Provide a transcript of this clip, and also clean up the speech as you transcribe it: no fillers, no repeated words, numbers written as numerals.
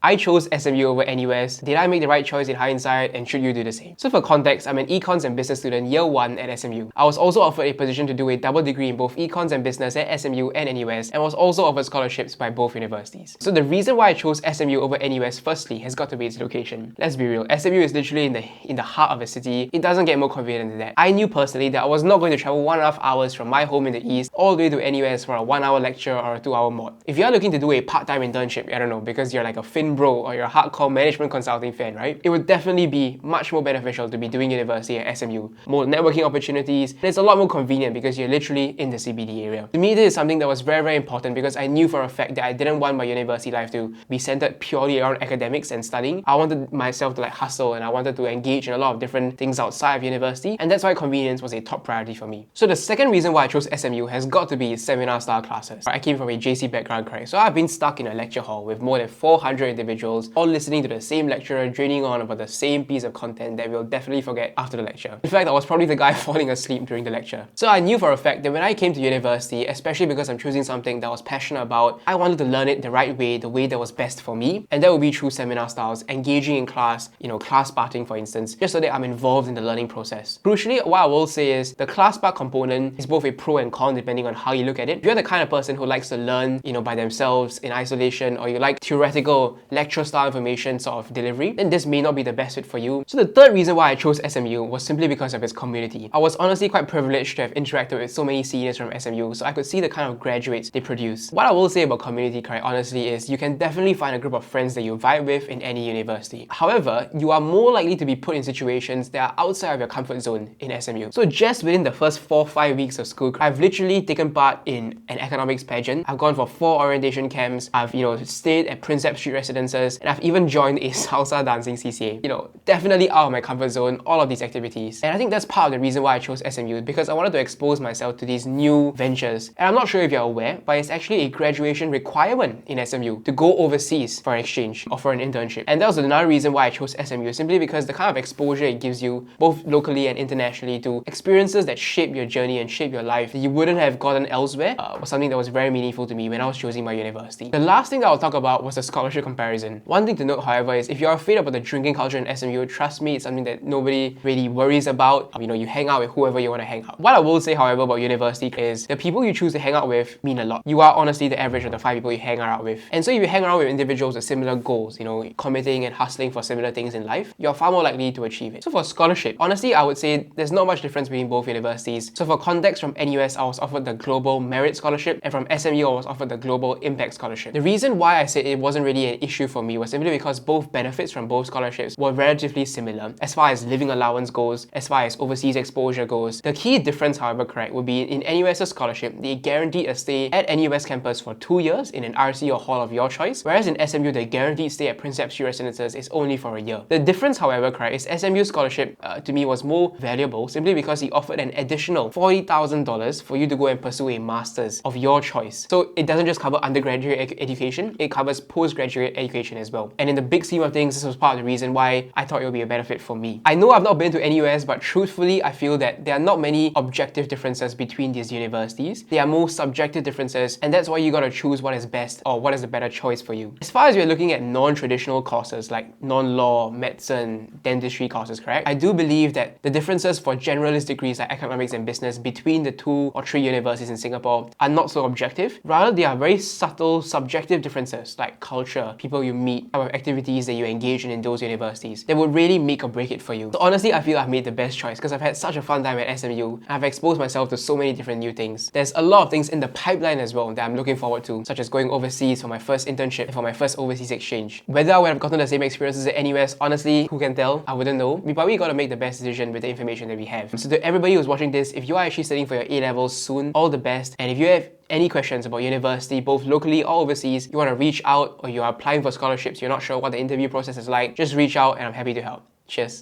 I chose SMU over NUS. Did I make the right choice in hindsight, and should you do the same? So for context, I'm an econs and business student year 1 at SMU. I was also offered a position to do a double degree in both econs and business at SMU and NUS, and was also offered scholarships by both universities. So the reason why I chose SMU over NUS firstly has got to be its location. Let's be real, SMU is literally in the heart of the city. It doesn't get more convenient than that. I knew personally that I was not going to travel 1.5 hours from my home in the east all the way to NUS for a 1-hour lecture or a 2-hour mod. If you're looking to do a part-time internship, I don't know, because you're like a FinBro or you're a hardcore management consulting fan, right? It would definitely be much more beneficial to be doing university at SMU. More networking opportunities, and it's a lot more convenient because you're literally in the CBD area. To me, this is something that was very, very important because I knew for a fact that I didn't want my university life to be centered purely around academics and studying. I wanted myself to hustle, and I wanted to engage in a lot of different things outside of university, and that's why convenience was a top priority for me. So the second reason why I chose SMU has got to be seminar style classes. I came from a JC background, correct? So I've been stuck in a lecture hall with more than 400 individuals, all listening to the same lecturer draining on about the same piece of content that we'll definitely forget after the lecture. In fact, I was probably the guy falling asleep during the lecture. So I knew for a fact that when I came to university, especially because I'm choosing something that I was passionate about, I wanted to learn it the right way, the way that was best for me, and that would be through seminar styles, engaging in class, class parting for instance, just so that I'm involved in the learning process. Crucially, what I will say is the class part component is both a pro and con depending on how you look at it. If you're the kind of person who likes to learn, by themselves in isolation, or you like theoretical lecture style information sort of delivery, then this may not be the best fit for you. So the third reason why I chose SMU was simply because of its community. I was honestly quite privileged to have interacted with so many seniors from SMU, so I could see the kind of graduates they produce. What I will say about community, quite honestly, is you can definitely find a group of friends that you vibe with in any university. However, you are more likely to be put in situations that are outside of your comfort zone in SMU. So just within the first 4-5 weeks of school, I've literally taken part in an economics pageant. I've gone for 4 orientation camps. I've stayed at Prinsep Street residences, and I've even joined a salsa dancing CCA. Definitely out of my comfort zone, all of these activities. And I think that's part of the reason why I chose SMU, because I wanted to expose myself to these new ventures. And I'm not sure if you're aware, but it's actually a graduation requirement in SMU to go overseas for an exchange or for an internship. And that was another reason why I chose SMU, simply because the kind of exposure it gives you, both locally and internationally, to experiences that shape your journey and shape your life that you wouldn't have gotten elsewhere, was something that was very meaningful to me when I was choosing my university. The last thing that I'll talk about was the scholarship comparison. One thing to note, however, is if you're afraid about the drinking culture in SMU, trust me, it's something that nobody really worries about. You hang out with whoever you want to hang out. What I will say, however, about university is the people you choose to hang out with mean a lot. You are honestly the average of the 5 people you hang out with. And so if you hang around with individuals with similar goals, committing and hustling for similar things in life, you're far more likely to achieve it. So for scholarship, honestly, I would say there's not much difference between both universities. So for context, from NUS, I was offered the Global Merit Scholarship, and from SMU, I was offered the Global Impact Scholarship. The reason why I said it wasn't really an issue for me was simply because both benefits from both scholarships were relatively similar as far as living allowance goes, as far as overseas exposure goes. The key difference, however, correct, would be in NUS's scholarship, they guaranteed a stay at NUS campus for 2 years in an RC or hall of your choice, whereas in SMU, the guaranteed stay at Prinsep Street residences is only for a year. The difference, however, correct, is SMU scholarship to me was more valuable simply because he offered an additional $40,000 for you to go and pursue a master's of your choice. So it doesn't just cover undergraduate education, it covers postgraduate education as well. And in the big scheme of things, this was part of the reason why I thought it would be a benefit for me. I know I've not been to NUS, but truthfully, I feel that there are not many objective differences between these universities. There are more subjective differences, and that's why you gotta choose what is best or what is the better choice for you. As far as we're looking at non-traditional courses like non-law, medicine, dentistry courses, correct? I do believe that the differences for generalist degrees like economics and business between the 2 or 3 universities in Singapore are not so objective. Rather, they are very subtle, subjective differences like culture, people you meet, type of activities that you engage in those universities that would really make or break it for you. So honestly, I feel I've made the best choice because I've had such a fun time at SMU. I've exposed myself to so many different new things. There's a lot of things in the pipeline as well that I'm looking forward to, such as going overseas for my first internship and for my first overseas exchange. Whether I would have gotten the same experiences at NUS, honestly, who can tell? I wouldn't know. We probably gotta make the best decision with the information that we have. So to everybody who's watching this, if you are actually studying for your A-levels soon, all the best. And if you have any questions about university, both locally or overseas, you want to reach out, or you are applying for scholarships, you're not sure what the interview process is like, just reach out and I'm happy to help. Cheers.